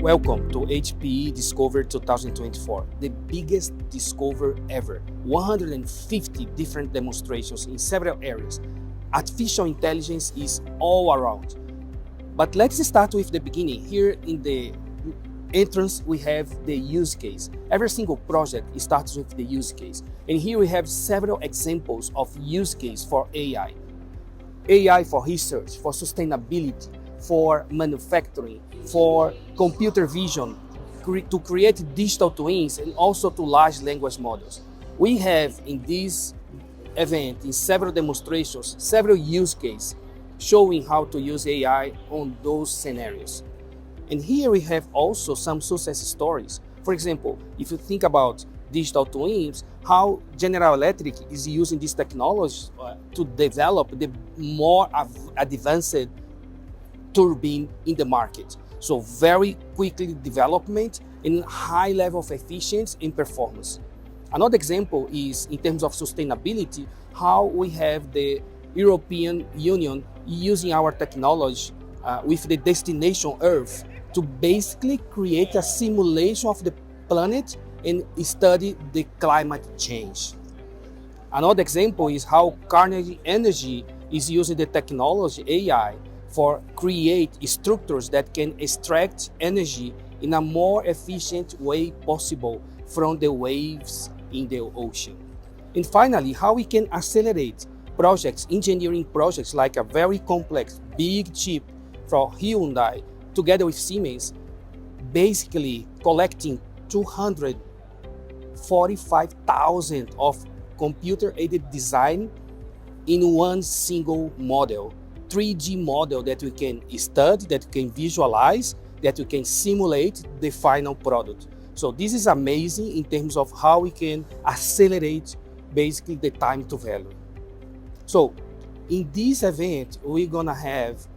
Welcome to HPE Discover 2024, the biggest Discover ever. 150 different demonstrations in several areas. Artificial intelligence is all around. But let's start with the beginning. Here in the entrance, we have the use case. Every single project starts with the use case. And here we have several examples of use case for AI. AI for research, for sustainability, for manufacturing, for computer vision, to create digital twins, and also to large language models. We have in this event, in several demonstrations, several use cases showing how to use AI on those scenarios. And here we have also some success stories. For example, if you think about digital twins, how General Electric is using this technology to develop the more advanced turbine in the market. So very quickly development and high level of efficiency and performance. Another example is in terms of sustainability, how we have the European Union using our technology with the destination Earth to basically create a simulation of the planet and study the climate change. Another example is how Carnegie Energy is using the technology AI for create structures that can extract energy in a more efficient way possible from the waves in the ocean. And finally, how we can accelerate projects, engineering projects like a very complex, big chip from Hyundai together with Siemens, basically collecting 245,000 of computer-aided design in one single model. 3D model that we can study, that we can visualize, that we can simulate the final product. So this is amazing in terms of how we can accelerate basically the time to value. So in this event, we're gonna have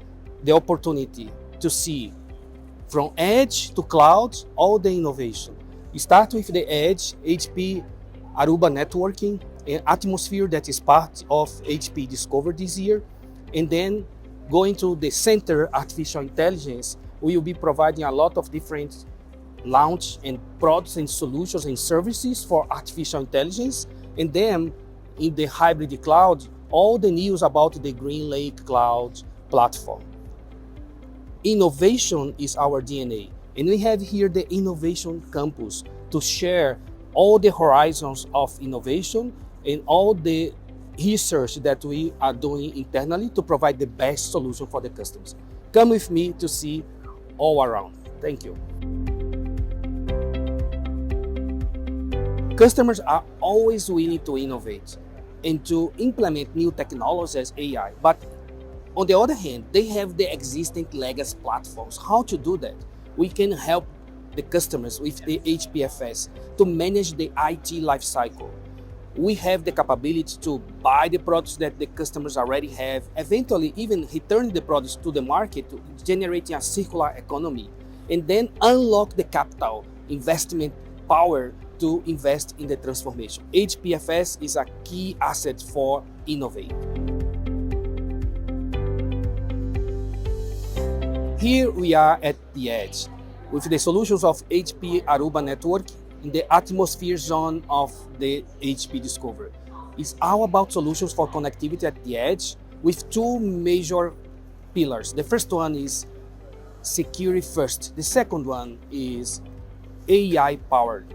the opportunity to see from edge to cloud, all the innovation. We start with the edge, HPE Aruba networking, an atmosphere that is part of HPE Discover this year. And then going to the center, artificial intelligence, we will be providing a lot of different launch and products and solutions and services for artificial intelligence. And then in the hybrid cloud, all the news about the Green Lake Cloud platform. Innovation is our DNA. And we have here the Innovation Campus to share all the horizons of innovation and all the research that we are doing internally to provide the best solution for the customers. Come with me to see all around. Thank you. Customers are always willing to innovate and to implement new technologies as AI, but on the other hand, they have the existing legacy platforms. How to do that? We can help the customers with the HPFS to manage the IT lifecycle. We have the capability to buy the products that the customers already have, eventually even return the products to the market, generating a circular economy, and then unlock the capital investment power to invest in the transformation. HPFS is a key asset for innovate. Here we are at the edge with the solutions of HPE Aruba Network in the atmosphere zone of the HPE Discover. It's all about solutions for connectivity at the edge with two major pillars. The first one is security first. The second one is AI powered.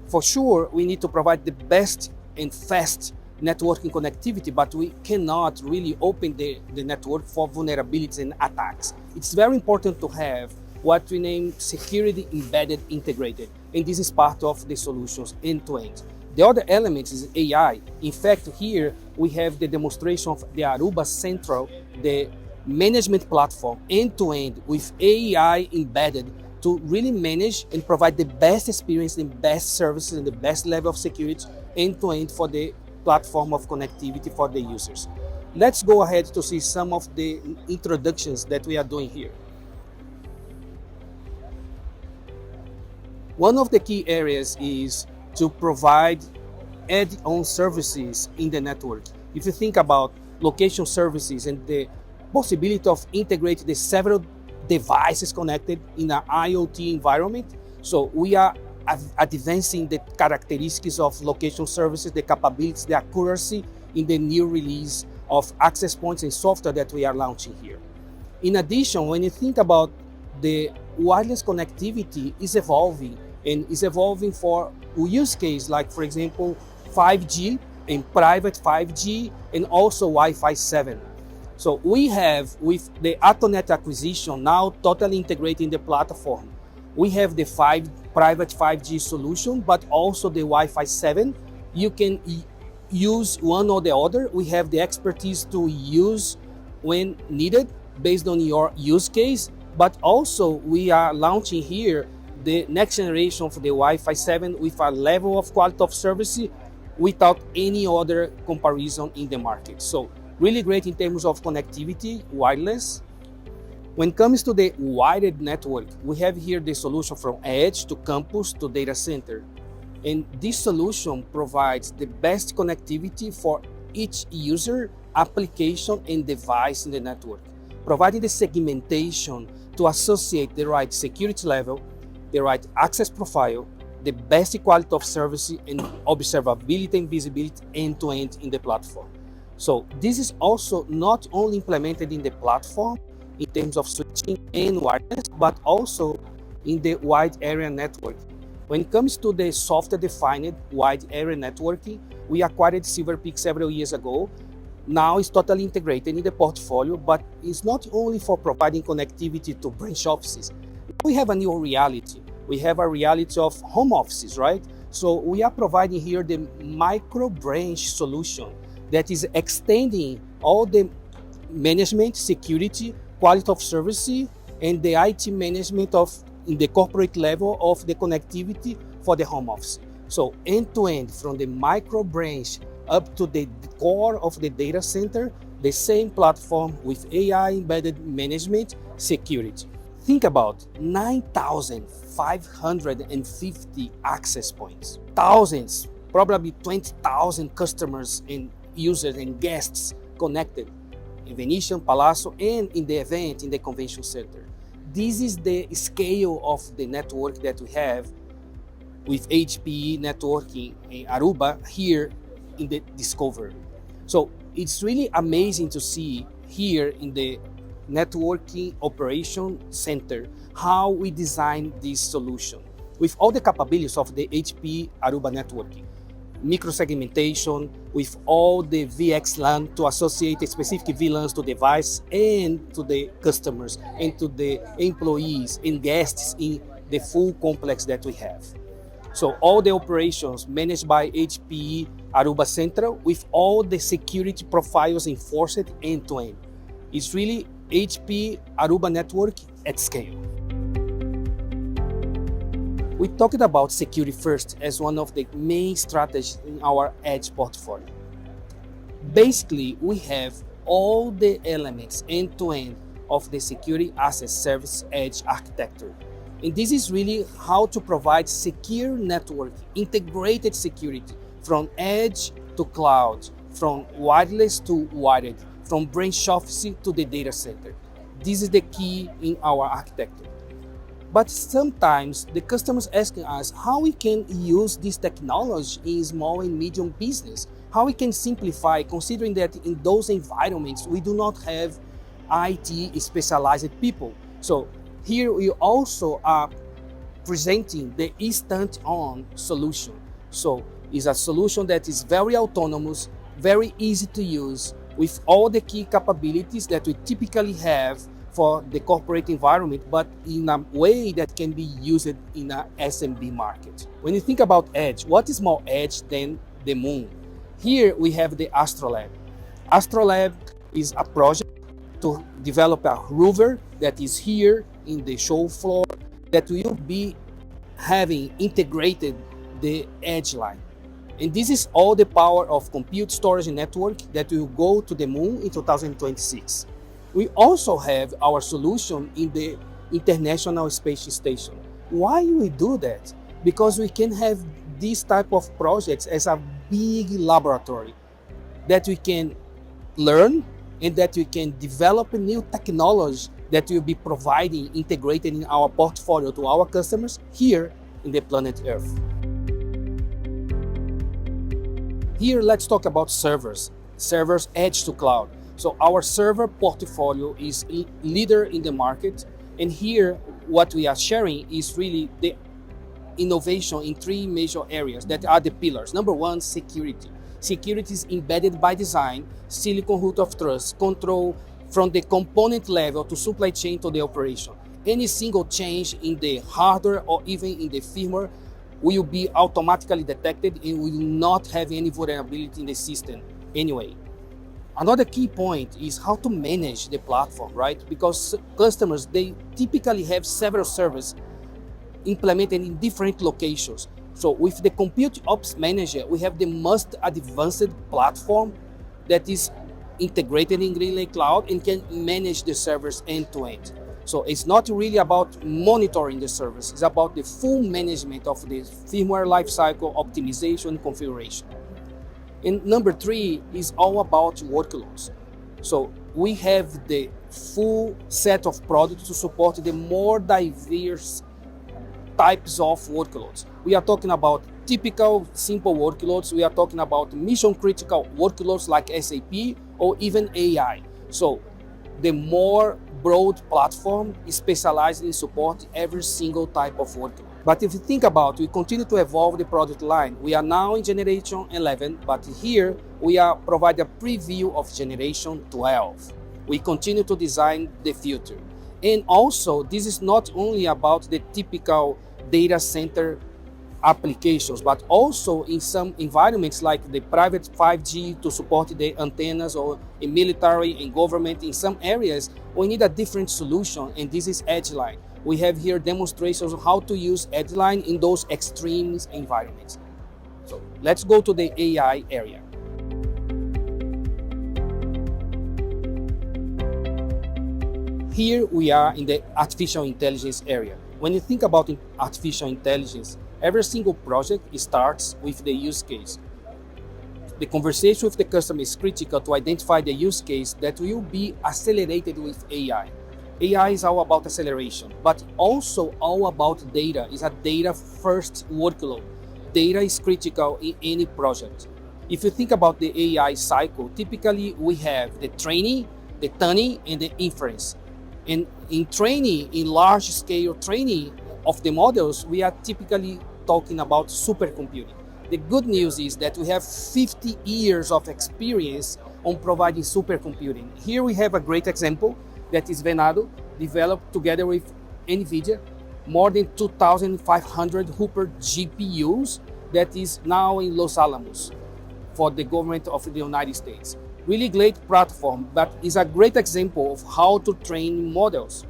For sure, we need to provide the best and fast networking connectivity, but we cannot really open the network for vulnerabilities and attacks. It's very important to have what we name security embedded integrated, and this is part of the solutions end-to-end. The other element is AI. In fact, here we have the demonstration of the Aruba Central, the management platform end-to-end with AI embedded to really manage and provide the best experience, the best services, and the best level of security end-to-end for the platform of connectivity for the users. Let's go ahead to see some of the introductions that we are doing here. One of the key areas is to provide add-on services in the network. If you think about location services and the possibility of integrating the several devices connected in an IoT environment. So we are advancing the characteristics of location services, the capabilities, the accuracy in the new release of access points and software that we are launching here. In addition, when you think about the wireless connectivity is evolving, and is evolving for use case like, for example, 5G and private 5G and also Wi-Fi 7. So we have, with the Atonet acquisition, now totally integrating the platform. We have the private 5G solution, but also the Wi-Fi 7. You can use one or the other. We have the expertise to use when needed based on your use case, but also we are launching here the next generation of the Wi-Fi 7 with a level of quality of service without any other comparison in the market. So really great in terms of connectivity, wireless. When it comes to the wired network, we have here the solution from edge to campus to data center. And this solution provides the best connectivity for each user, application, and device in the network, providing the segmentation to associate the right security level, the right access profile, the best quality of service, and observability and visibility end-to-end in the platform. So this is also not only implemented in the platform in terms of switching and wireless, but also in the wide area network. When it comes to the software-defined wide area networking, we acquired Silverpeak several years ago. Now it's totally integrated in the portfolio, but it's not only for providing connectivity to branch offices. We have a new reality. We have a reality of home offices, right? So we are providing here the micro branch solution that is extending all the management, security, quality of service, and the IT management of in the corporate level of the connectivity for the home office. So end-to-end, from the micro branch up to the core of the data center, the same platform with AI embedded management, security. Think about 9,550 access points, thousands, probably 20,000 customers and users and guests connected in Venetian, Palazzo, and in the event in the convention center. This is the scale of the network that we have with HPE networking in Aruba here in the Discover. So it's really amazing to see here in the networking operation center how we design this solution with all the capabilities of the HPE Aruba networking. Microsegmentation with all the VXLAN to associate specific VLANs to device and to the customers and to the employees and guests in the full complex that we have. So all the operations managed by HPE Aruba Central with all the security profiles enforced end-to-end. It's really HPE Aruba network at scale. We talked about security first as one of the main strategies in our edge portfolio. Basically, we have all the elements end-to-end of the security as a service edge architecture. And this is really how to provide secure network, integrated security from edge to cloud, from wireless to wired, from branch office to the data center. This is the key in our architecture. But sometimes the customers asking us how we can use this technology in small and medium business, how we can simplify, considering that in those environments we do not have IT specialized people. So here we also are presenting the instant on solution. So it's a solution that is very autonomous, very easy to use, with all the key capabilities that we typically have for the corporate environment, but in a way that can be used in a SMB market. When you think about edge, what is more edge than the moon? Here we have the Astrolab. Astrolab is a project to develop a rover that is here in the show floor that will be having integrated the edge line. And this is all the power of compute, storage, and network that will go to the moon in 2026. We also have our solution in the International Space Station. Why we do that? Because we can have this type of projects as a big laboratory that we can learn and that we can develop a new technology that will be providing, integrated in our portfolio to our customers here in the planet Earth. Here, let's talk about servers edge to cloud. So our server portfolio is leader in the market. And here, what we are sharing is really the innovation in three major areas that are the pillars. Number one, security. Security is embedded by design, silicon root of trust, control from the component level to supply chain to the operation. Any single change in the hardware or even in the firmware will be automatically detected and will not have any vulnerability in the system anyway. Another key point is how to manage the platform, right? Because customers, they typically have several servers implemented in different locations. So with the Compute Ops Manager, we have the most advanced platform that is integrated in GreenLake Cloud and can manage the servers end to end. So it's not really about monitoring the servers, it's about the full management of the firmware lifecycle, optimization, configuration. And number three is all about workloads. So we have the full set of products to support the more diverse types of workloads. We are talking about typical simple workloads. We are talking about mission critical workloads like SAP or even AI. So the more broad platform is specialized in support every single type of workload. But if you think about, we continue to evolve the product line. We are now in generation 11, but here we are providing a preview of generation 12. We continue to design the future. And also, this is not only about the typical data center applications, but also in some environments like the private 5G to support the antennas, or in military and government. In some areas, we need a different solution, and this is Edgeline. We have here demonstrations of how to use Edgeline in those extreme environments. So let's go to the AI area. Here we are in the artificial intelligence area. When you think about artificial intelligence, every single project starts with the use case. The conversation with the customer is critical to identify the use case that will be accelerated with AI. AI is all about acceleration, but also all about data. It's a data-first workload. Data is critical in any project. If you think about the AI cycle, typically we have the training, the tuning, and the inference. And in training, in large-scale training of the models, we are typically talking about supercomputing. The good news is that we have 50 years of experience on providing supercomputing. Here we have a great example that is Venado, developed together with NVIDIA, more than 2,500 Hooper GPUs that is now in Los Alamos for the government of the United States. Really great platform, but is a great example of how to train models.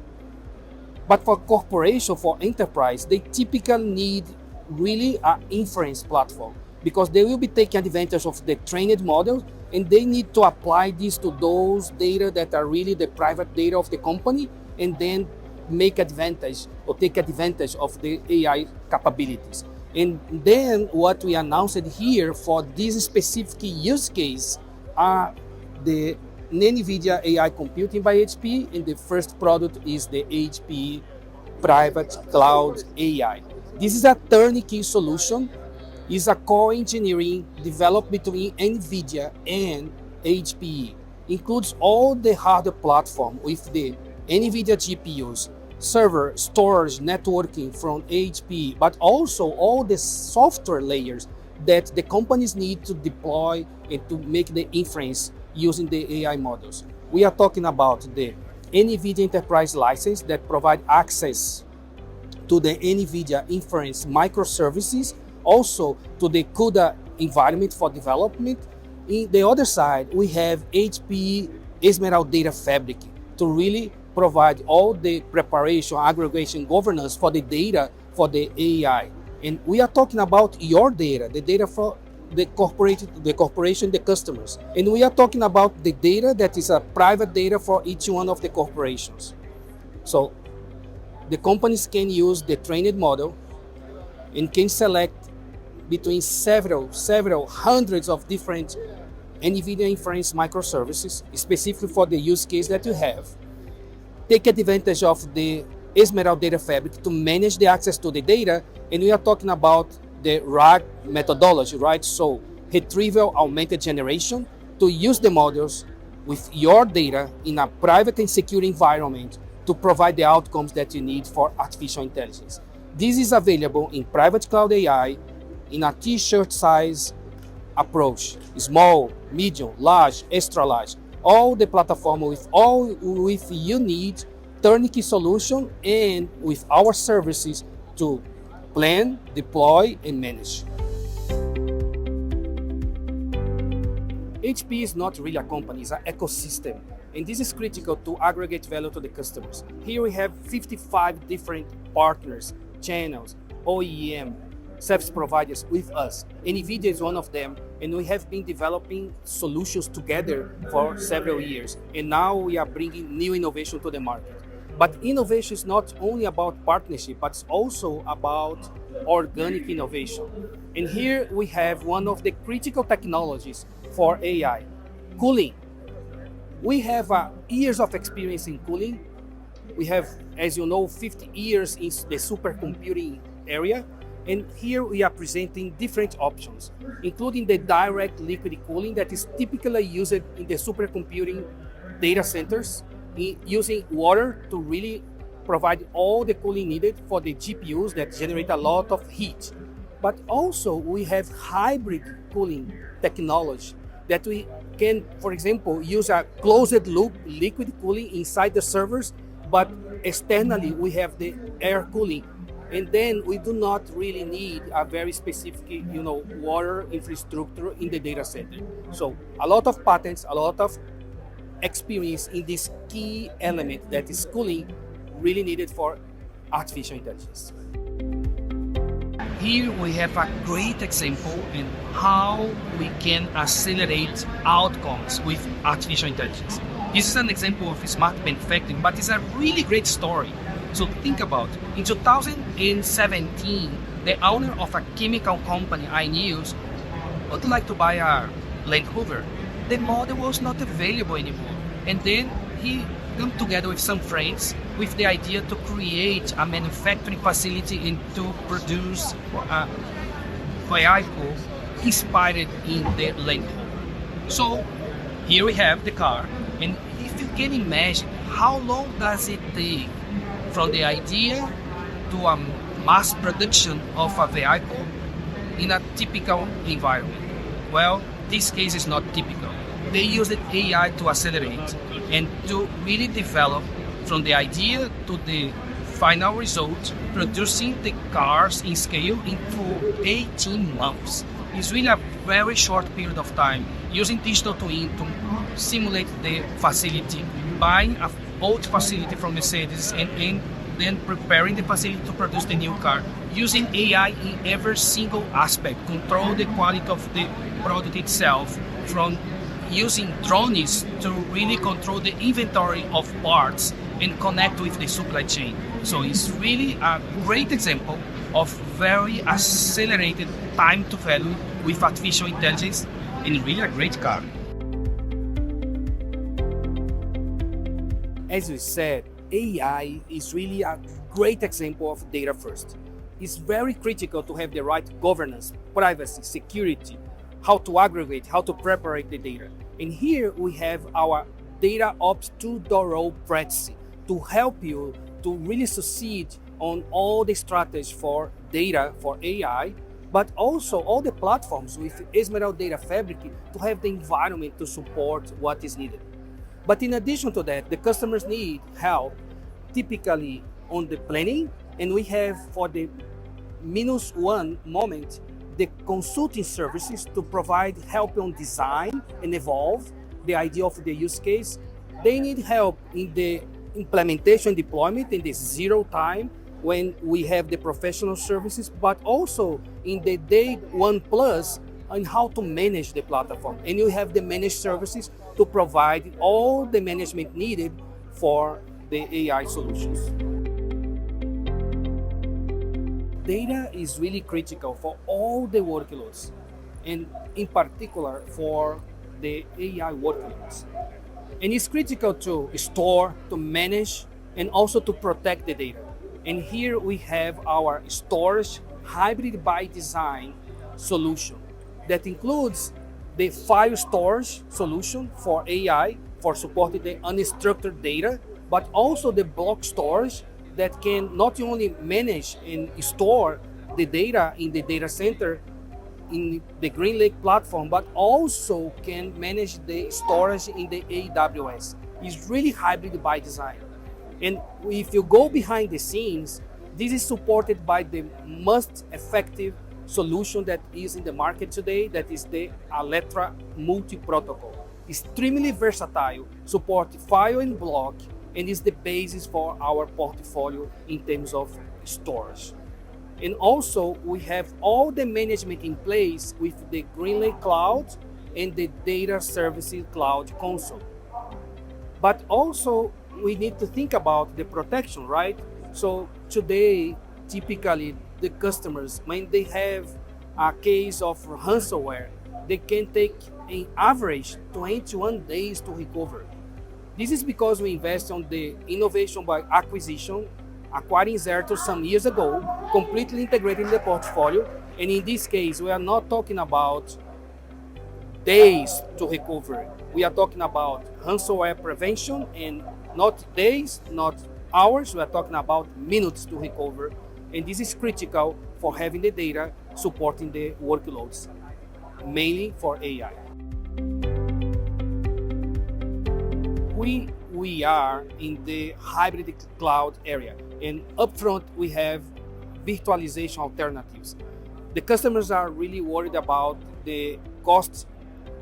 But for corporation, for enterprise, they typically need really an inference platform because they will be taking advantage of the trained models, and they need to apply this to those data that are really the private data of the company, and then make advantage or take advantage of the AI capabilities. And then what we announced here for this specific use case are the NVIDIA AI Computing by HPE, and the first product is the HPE Private Cloud AI. This is a turnkey solution. It's a core engineering developed between NVIDIA and HPE. Includes all the hardware platform with the NVIDIA GPUs, server, storage, networking from HPE, but also all the software layers that the companies need to deploy and to make the inference using the AI models. We are talking about the NVIDIA Enterprise license that provide access to the NVIDIA inference microservices, also to the CUDA environment for development. In the other side, we have HPE Esmeralda Data Fabric to really provide all the preparation, aggregation, governance for the data for the AI. And we are talking about your data, the data for the corporation, the customers. And we are talking about the data that is a private data for each one of the corporations. So the companies can use the trained model and can select between several hundreds of different NVIDIA inference microservices, specifically for the use case that you have. take advantage of the Esmeralda data fabric to manage the access to the data. And we are talking about the RAG methodology, right? So retrieval augmented generation, to use the models with your data in a private and secure environment to provide the outcomes that you need for artificial intelligence. This is available in private cloud AI in a t-shirt size approach: small, medium, large, extra large. All the platform with you need turnkey solution and with our services to plan, deploy, and manage. HPE is not really a company, it's an ecosystem. And this is critical to aggregate value to the customers. Here we have 55 different partners, channels, OEM, service providers with us. NVIDIA is one of them, and we have been developing solutions together for several years. And now we are bringing new innovation to the market. But innovation is not only about partnership, but it's also about organic innovation. And here we have one of the critical technologies for AI, cooling. We have years of experience in cooling. We have, as you know, 50 years in the supercomputing area. And here we are presenting different options, including the direct liquid cooling that is typically used in the supercomputing data centers, using water to really provide all the cooling needed for the GPUs that generate a lot of heat. But also we have hybrid cooling technology that we can, for example, use a closed loop liquid cooling inside the servers, but externally we have the air cooling. And then we do not really need a very specific, water infrastructure in the data center. So a lot of patents, a lot of experience in this key element that is cooling, really needed for artificial intelligence. Here we have a great example in how we can accelerate outcomes with artificial intelligence. This is an example of smart manufacturing, but it's a really great story. So think about, in 2017, the owner of a chemical company I knew would like to buy a Land Rover. The model was not available anymore. And then he came together with some friends with the idea to create a manufacturing facility and to produce a vehicle inspired in the Land Rover. So here we have the car, and if you can imagine how long does it take from the idea to a mass production of a vehicle in a typical environment. Well, this case is not typical. They used AI to accelerate and to really develop from the idea to the final result, producing the cars in scale into 18 months. It's really a very short period of time, using digital twin to simulate the facility, buying an old facility from Mercedes and then preparing the facility to produce the new car, using AI in every single aspect, control the quality of the product itself, from using drones to really control the inventory of parts and connect with the supply chain. So it's really a great example of very accelerated time to value with artificial intelligence, and really a great car. As we said, AI is really a great example of data first. It's very critical to have the right governance, privacy, security, how to aggregate, how to prepare the data. And here we have our Data Ops 2.0 practice to help you to really succeed on all the strategies for data, for AI, but also all the platforms with Esmeralda Data Fabric to have the environment to support what is needed. But in addition to that, the customers need help typically on the planning, and we have for the -1 moment, the consulting services to provide help on design and evolve the idea of the use case. They need help in the implementation, deployment in the zero time when we have the professional services, but also in the day 1+ on how to manage the platform. And you have the managed services to provide all the management needed for the AI solutions. Data is really critical for all the workloads, and in particular for the AI workloads. And it's critical to store, to manage, and also to protect the data. And here we have our storage hybrid by design solution that includes the file storage solution for AI for supporting the unstructured data, but also the block storage that can not only manage and store the data in the data center in the GreenLake platform, but also can manage the storage in the AWS. It's really hybrid by design. And if you go behind the scenes, this is supported by the most effective solution that is in the market today, that is the Alletra multi-protocol. Extremely versatile, support file and block, and is the basis for our portfolio in terms of storage. And also, we have all the management in place with the GreenLake Cloud and the Data Services Cloud console. But also, we need to think about the protection, right? So today, typically, the customers, when they have a case of ransomware, they can take an average 21 days to recover. This is because we invest on the innovation by acquisition, acquiring Zerto some years ago, completely integrating the portfolio. And in this case, we are not talking about days to recover. We are talking about ransomware prevention, and not days, not hours. We are talking about minutes to recover. And this is critical for having the data supporting the workloads, mainly for AI. We are in the hybrid cloud area, and upfront we have virtualization alternatives. The customers are really worried about the costs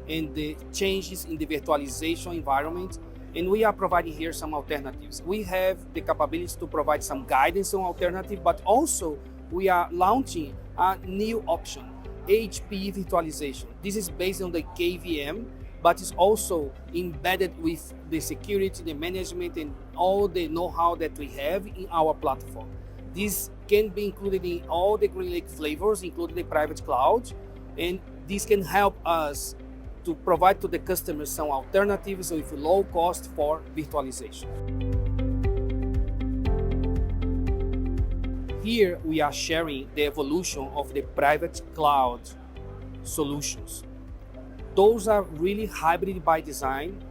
and the changes in the virtualization environment, and we are providing here some alternatives. We have the capabilities to provide some guidance on alternative, but also we are launching a new option, HPE virtualization. This is based on the KVM, but it's also embedded with the security, the management, and all the know-how that we have in our platform. This can be included in all the GreenLake flavors, including the private cloud, and this can help us to provide to the customers some alternatives with low cost for virtualization. Here we are sharing the evolution of the private cloud solutions. Those are really hybrid by design.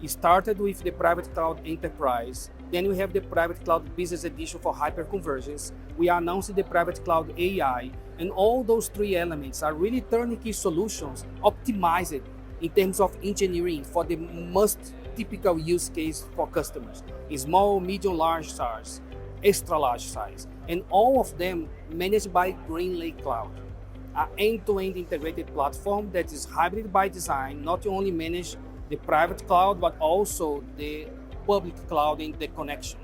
It started with the private cloud enterprise. Then we have the private cloud business edition for hyperconvergence. We are announcing the private cloud AI, and all those three elements are really turnkey solutions optimized in terms of engineering for the most typical use case for customers: small, medium, large size, extra large size, and all of them managed by GreenLake Cloud, an end-to-end integrated platform that is hybrid by design, not only manage the private cloud, but also the public cloud and the connection.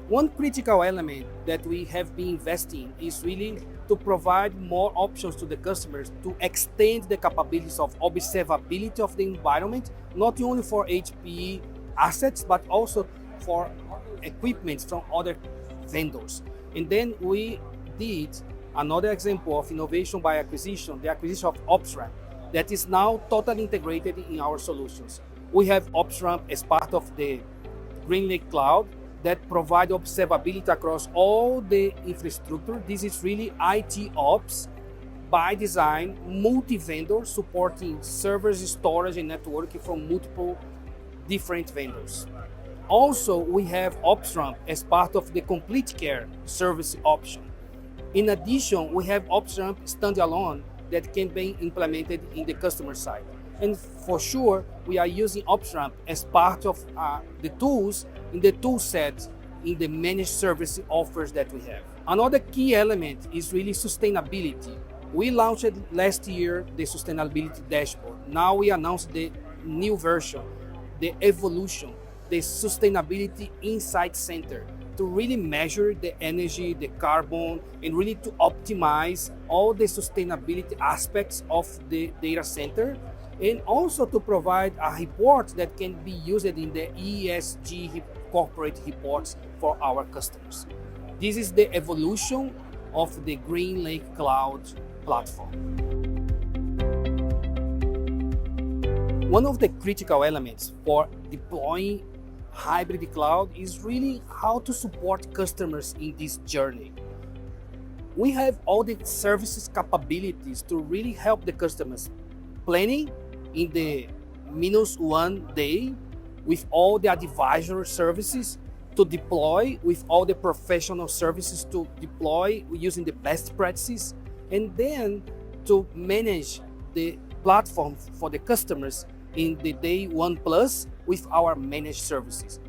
One critical element that we have been investing is really to provide more options to the customers to extend the capabilities of observability of the environment, not only for HPE assets, but also for equipment from other vendors. And then we did another example of innovation by acquisition, the acquisition of OpsRamp, that is now totally integrated in our solutions. We have OpsRamp as part of the GreenLake Cloud that provide observability across all the infrastructure. This is really IT ops by design, multi-vendor, supporting servers, storage, and networking from multiple different vendors. Also, we have OpsRamp as part of the complete care service option. In addition, we have OpsRamp standalone that can be implemented in the customer side. And for sure, we are using OpsRamp as part of the tools in the tool set in the managed service offers that we have. Another key element is really sustainability. We launched last year the sustainability dashboard. Now we announced the new version, the evolution, the sustainability insight center, to really measure the energy, the carbon, and really to optimize all the sustainability aspects of the data center, and also to provide a report that can be used in the ESG corporate reports for our customers. This is the evolution of the GreenLake Cloud platform. One of the critical elements for deploying hybrid cloud is really how to support customers in this journey. We have all the services capabilities to really help the customers planning in the -1 day with all the advisory services, to deploy with all the professional services to deploy using the best practices, and then to manage the platform for the customers in the day 1+ with our managed services.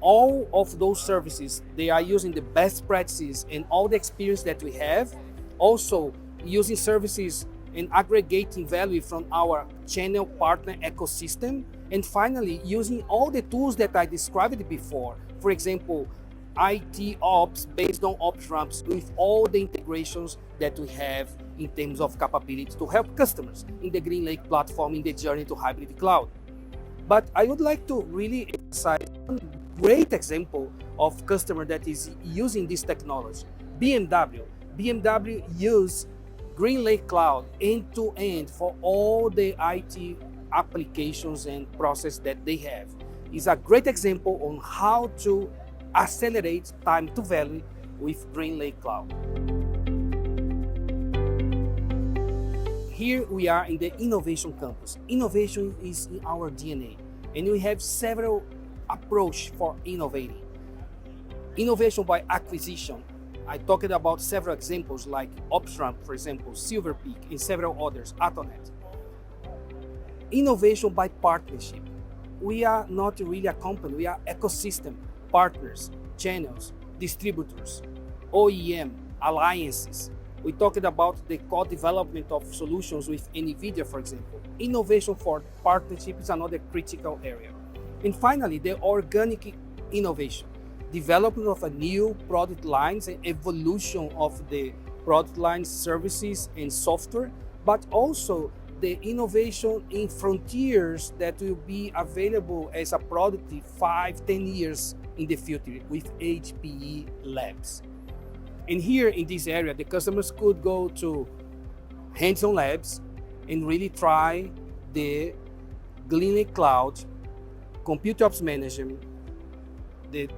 All of those services, they are using the best practices and all the experience that we have, also using services and aggregating value from our channel partner ecosystem, and finally using all the tools that I described before. For example, IT ops based on ops ramps with all the integrations that we have in terms of capability to help customers in the GreenLake platform in the journey to hybrid cloud. But I would like to really emphasize one great example of customer that is using this technology. BMW. BMW use GreenLake Cloud end-to-end for all the IT applications and process that they have. It's a great example on how to accelerate time to value with GreenLake Cloud. Here we are in the innovation campus. Innovation is in our DNA, and we have several approaches for innovating. Innovation by acquisition. I talked about several examples like OpsRamp, for example, Silver Peak, and several others, Atonet. Innovation by partnership. We are not really a company, we are ecosystem, partners, channels, distributors, OEM, alliances. We talked about the co-development of solutions with NVIDIA, for example. Innovation for partnership is another critical area. And finally, the organic innovation. Development of a new product lines and evolution of the product lines, services, and software, but also the innovation in frontiers that will be available as a product 5-10 years in the future with HPE labs. And here in this area, the customers could go to hands-on labs and really try the GreenLake Cloud, Compute Ops Management, the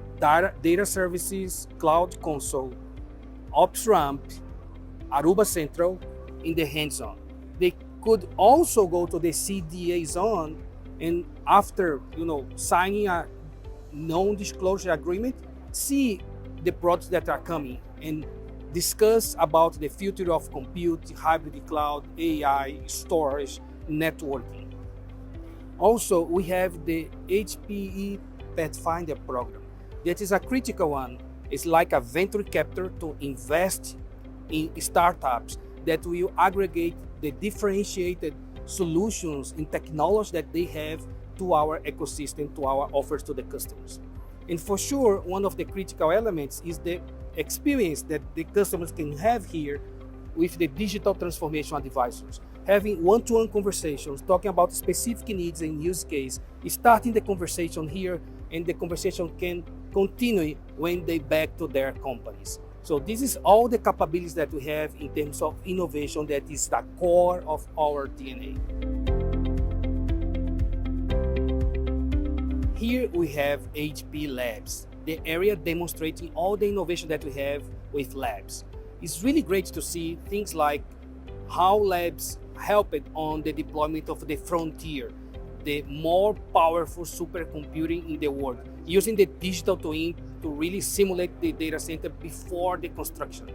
data services, Cloud Console, OpsRamp, Aruba Central in the hands-on. They could also go to the CDA zone, and after signing a non-disclosure agreement, see the products that are coming and discuss about the future of compute, hybrid cloud, AI, storage, networking. Also, we have the HPE Pathfinder program. That is a critical one. It's like a venture capital to invest in startups that will aggregate the differentiated solutions and technology that they have to our ecosystem, to our offers to the customers. And for sure, one of the critical elements is the experience that the customers can have here with the digital transformation advisors. Having one-to-one conversations, talking about specific needs and use case, starting the conversation here, and the conversation can continue when they back to their companies. So this is all the capabilities that we have in terms of innovation that is the core of our DNA. Here we have HPE Labs, the area demonstrating all the innovation that we have with labs. It's really great to see things like how labs helped on the deployment of the frontier, the more powerful supercomputing in the world, using the digital twin to really simulate the data center before the construction.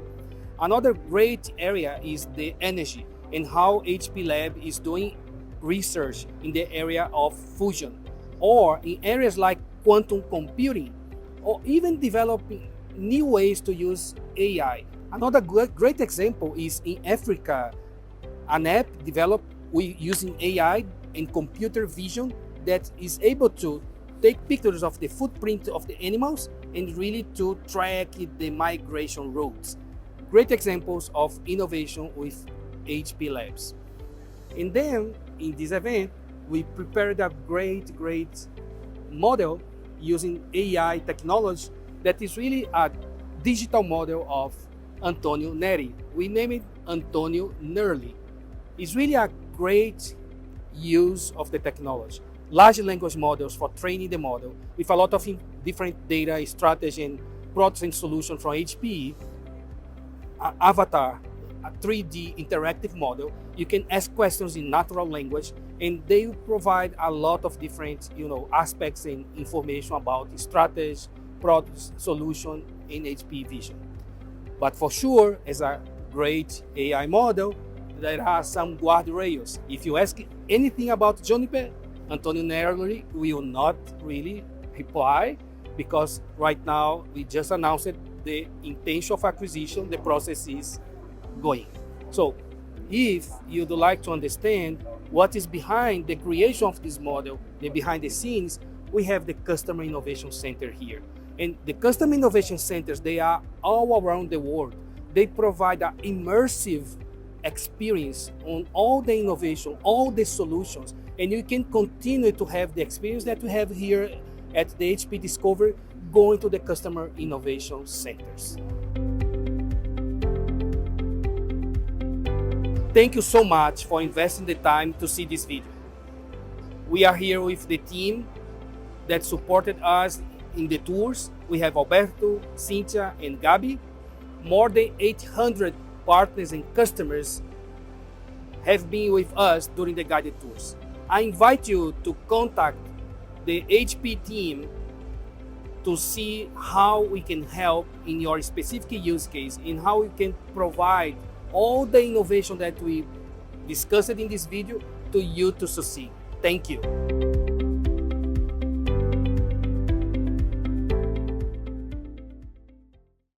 Another great area is the energy and how HPE Lab is doing research in the area of fusion, or in areas like quantum computing, or even developing new ways to use AI. Another great example is in Africa, an app developed using AI and computer vision that is able to take pictures of the footprint of the animals and really to track the migration routes. Great examples of innovation with HPE Labs. And then in this event, we prepared a great model using AI technology that is really a digital model of Antonio Neri. We name it Antonio Nerly. It's really a great use of the technology. large language models for training the model with a lot of different data, strategy, and products and solutions from HPE, avatar, a 3D interactive model. You can ask questions in natural language, and they provide a lot of different, aspects and information about strategy, products, solution in HPE Vision. But for sure, as a great AI model, there are some guardrails. If you ask anything about Juniper, Antonio Neroli will not really reply, because right now we just announced the intention of acquisition, the process is going. So if you'd like to understand what is behind the creation of this model, the behind the scenes, we have the Customer Innovation Center here. And the Customer Innovation Centers, they are all around the world. They provide an immersive experience on all the innovation, all the solutions, and you can continue to have the experience that we have here at the HPE Discover going to the Customer Innovation Centers. Thank you so much for investing the time to see this video. We are here with the team that supported us in the tours. We have Alberto, Cynthia, and Gabi. More than 800 partners and customers have been with us during the guided tours. I invite you to contact the HPE team to see how we can help in your specific use case and how we can provide all the innovation that we discussed in this video to you to succeed. Thank you.